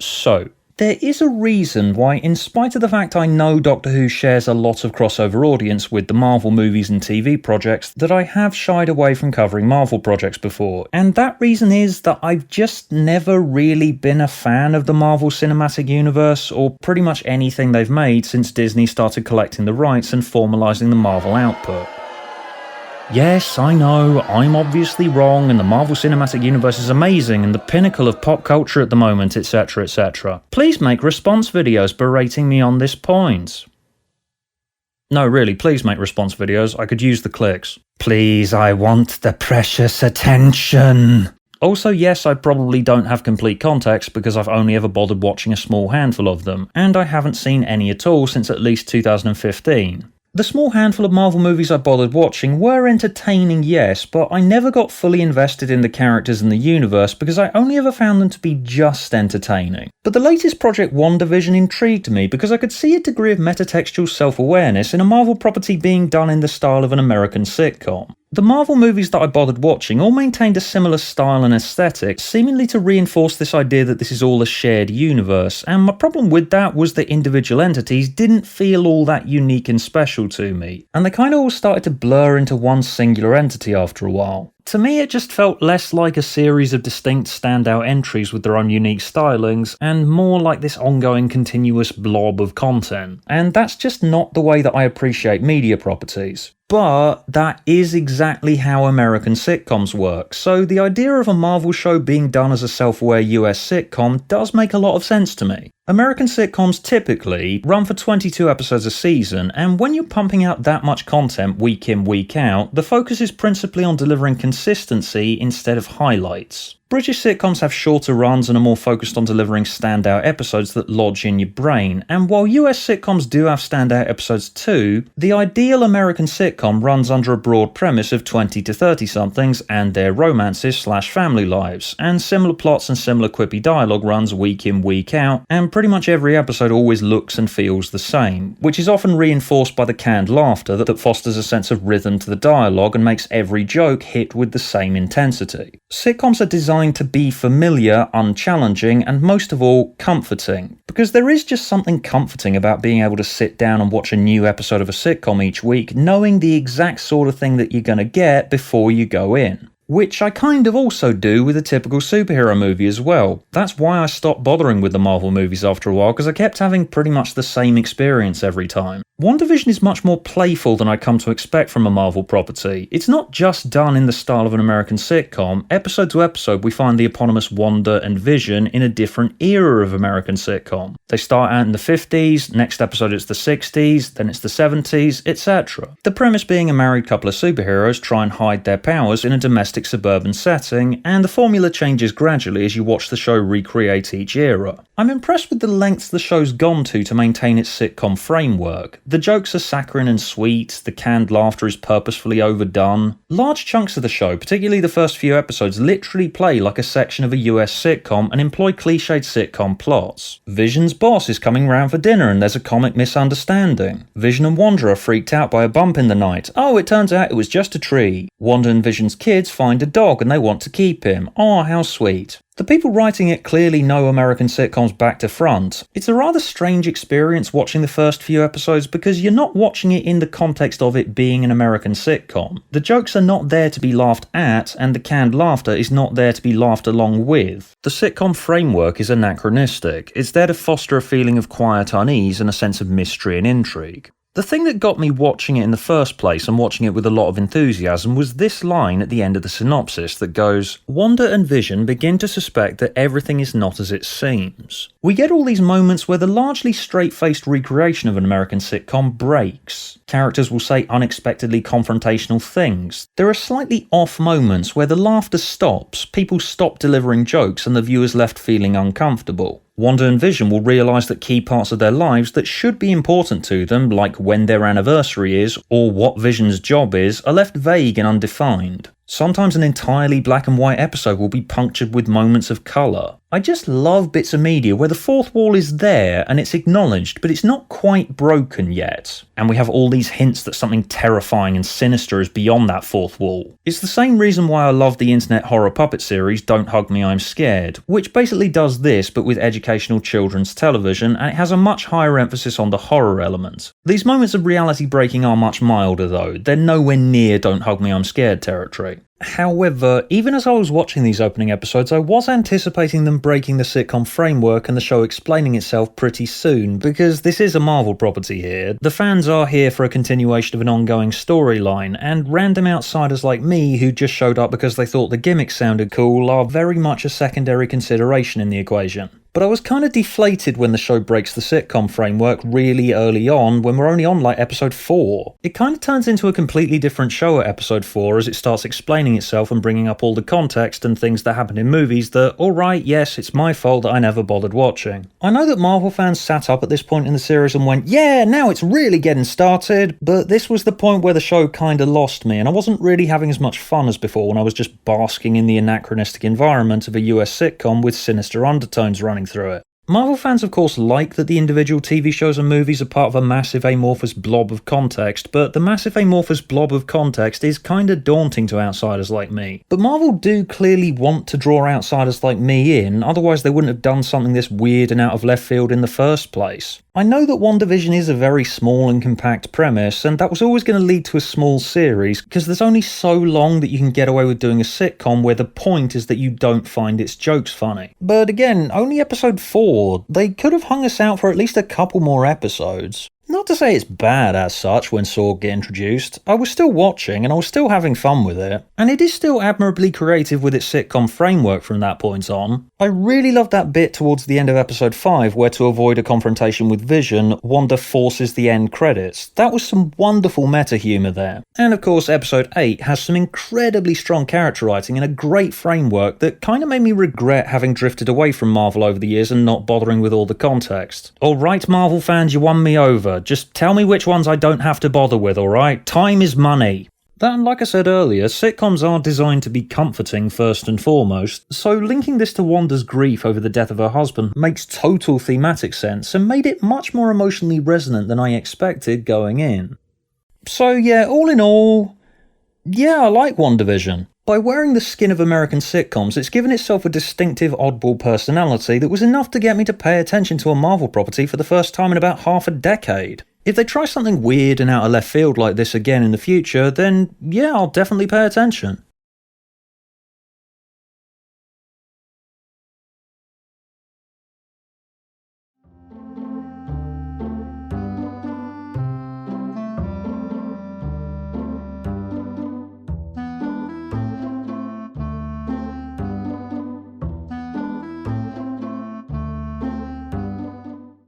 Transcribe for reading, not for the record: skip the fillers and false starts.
So, there is a reason why, in spite of the fact I know Doctor Who shares a lot of crossover audience with the Marvel movies and TV projects, that I have shied away from covering Marvel projects before. And that reason is that I've just never really been a fan of the Marvel Cinematic Universe, or pretty much anything they've made since Disney started collecting the rights and formalising the Marvel output. Yes, I know, I'm obviously wrong, and the Marvel Cinematic Universe is amazing and the pinnacle of pop culture at the moment, etc, etc. Please make response videos berating me on this point. No, really, please make response videos, I could use the clicks. Please, I want the precious attention. Also, yes, I probably don't have complete context because I've only ever bothered watching a small handful of them, and I haven't seen any at all since at least 2015. The small handful of Marvel movies I bothered watching were entertaining, yes, but I never got fully invested in the characters and the universe because I only ever found them to be just entertaining. But the latest project Wandavision intrigued me because I could see a degree of metatextual self-awareness in a Marvel property being done in the style of an American sitcom. The Marvel movies that I bothered watching all maintained a similar style and aesthetic, seemingly to reinforce this idea that this is all a shared universe, and my problem with that was that individual entities didn't feel all that unique and special to me, and they kind of all started to blur into one singular entity after a while. To me, it just felt less like a series of distinct standout entries with their own unique stylings, and more like this ongoing continuous blob of content. And that's just not the way that I appreciate media properties. But that is exactly how American sitcoms work, so the idea of a Marvel show being done as a self-aware US sitcom does make a lot of sense to me. American sitcoms typically run for 22 episodes a season, and when you're pumping out that much content week in, week out, the focus is principally on delivering consistency instead of highlights. British sitcoms have shorter runs and are more focused on delivering standout episodes that lodge in your brain, and while US sitcoms do have standout episodes too, the ideal American sitcom runs under a broad premise of 20 to 30 somethings and their romances / family lives, and similar plots and similar quippy dialogue runs week in, week out, and pretty much every episode always looks and feels the same, which is often reinforced by the canned laughter that fosters a sense of rhythm to the dialogue and makes every joke hit with the same intensity. Sitcoms are designed to be familiar, unchallenging, and most of all, comforting. Because there is just something comforting about being able to sit down and watch a new episode of a sitcom each week, knowing the exact sort of thing that you're going to get before you go in. Which I kind of also do with a typical superhero movie as well. That's why I stopped bothering with the Marvel movies after a while, because I kept having pretty much the same experience every time. Wandavision is much more playful than I'd come to expect from a Marvel property. It's not just done in the style of an American sitcom. Episode to episode we find the eponymous Wanda and Vision in a different era of American sitcom. They start out in the 50s, next episode it's the 60s, then it's the 70s, etc. The premise being a married couple of superheroes try and hide their powers in a domestic suburban setting, and the formula changes gradually as you watch the show recreate each era. I'm impressed with the lengths the show's gone to maintain its sitcom framework. The jokes are saccharine and sweet, the canned laughter is purposefully overdone. Large chunks of the show, particularly the first few episodes, literally play like a section of a US sitcom and employ cliched sitcom plots. Vision's boss is coming round for dinner and there's a comic misunderstanding. Vision and Wanda are freaked out by a bump in the night. Oh, it turns out it was just a tree. Wanda and Vision's kids find a dog and they want to keep him. Oh, how sweet. The people writing it clearly know American sitcoms back to front. It's a rather strange experience watching the first few episodes because you're not watching it in the context of it being an American sitcom. The jokes are not there to be laughed at, and the canned laughter is not there to be laughed along with. The sitcom framework is anachronistic. It's there to foster a feeling of quiet unease and a sense of mystery and intrigue. The thing that got me watching it in the first place and watching it with a lot of enthusiasm was this line at the end of the synopsis that goes, "Wanda and Vision begin to suspect that everything is not as it seems." We get all these moments where the largely straight-faced recreation of an American sitcom breaks. Characters will say unexpectedly confrontational things. There are slightly off moments where the laughter stops, people stop delivering jokes and the viewer's left feeling uncomfortable. Wanda and Vision will realise that key parts of their lives that should be important to them, like when their anniversary is or what Vision's job is, are left vague and undefined. Sometimes an entirely black and white episode will be punctured with moments of colour. I just love bits of media where the fourth wall is there and it's acknowledged, but it's not quite broken yet. And we have all these hints that something terrifying and sinister is beyond that fourth wall. It's the same reason why I love the internet horror puppet series Don't Hug Me, I'm Scared, which basically does this but with educational children's television, and it has a much higher emphasis on the horror element. These moments of reality breaking are much milder though, they're nowhere near Don't Hug Me, I'm Scared territory. However, even as I was watching these opening episodes, I was anticipating them breaking the sitcom framework and the show explaining itself pretty soon, because this is a Marvel property here. The fans are here for a continuation of an ongoing storyline, and random outsiders like me who just showed up because they thought the gimmick sounded cool are very much a secondary consideration in the equation. But I was kind of deflated when the show breaks the sitcom framework really early on, when we're only on like episode 4. It kind of turns into a completely different show at episode 4 as it starts explaining itself and bringing up all the context and things that happen in movies that, alright, yes, it's my fault that I never bothered watching. I know that Marvel fans sat up at this point in the series and went, yeah, now it's really getting started, but this was the point where the show kinda lost me, and I wasn't really having as much fun as before when I was just basking in the anachronistic environment of a US sitcom with sinister undertones running through it. Marvel fans of course like that the individual TV shows and movies are part of a massive amorphous blob of context, but the massive amorphous blob of context is kinda daunting to outsiders like me. But Marvel do clearly want to draw outsiders like me in, otherwise they wouldn't have done something this weird and out of left field in the first place. I know that Wandavision is a very small and compact premise, and that was always going to lead to a small series, because there's only so long that you can get away with doing a sitcom where the point is that you don't find its jokes funny. But again, only episode 4, they could have hung us out for at least a couple more episodes. Not to say it's bad as such when Sword get introduced, I was still watching and I was still having fun with it, and it is still admirably creative with its sitcom framework from that point on. I really loved that bit towards the end of episode 5 where, to avoid a confrontation with Vision, Wanda forces the end credits. That was some wonderful meta humour there. And of course episode 8 has some incredibly strong character writing and a great framework that kinda made me regret having drifted away from Marvel over the years and not bothering with all the context. Alright Marvel fans, you won me over. Just tell me which ones I don't have to bother with, alright? Time is money. That, and like I said earlier, sitcoms are designed to be comforting first and foremost, so linking this to Wanda's grief over the death of her husband makes total thematic sense and made it much more emotionally resonant than I expected going in. So yeah, all in all, yeah, I like Wandavision. By wearing the skin of American sitcoms, it's given itself a distinctive oddball personality that was enough to get me to pay attention to a Marvel property for the first time in about half a decade. If they try something weird and out of left field like this again in the future, then yeah, I'll definitely pay attention.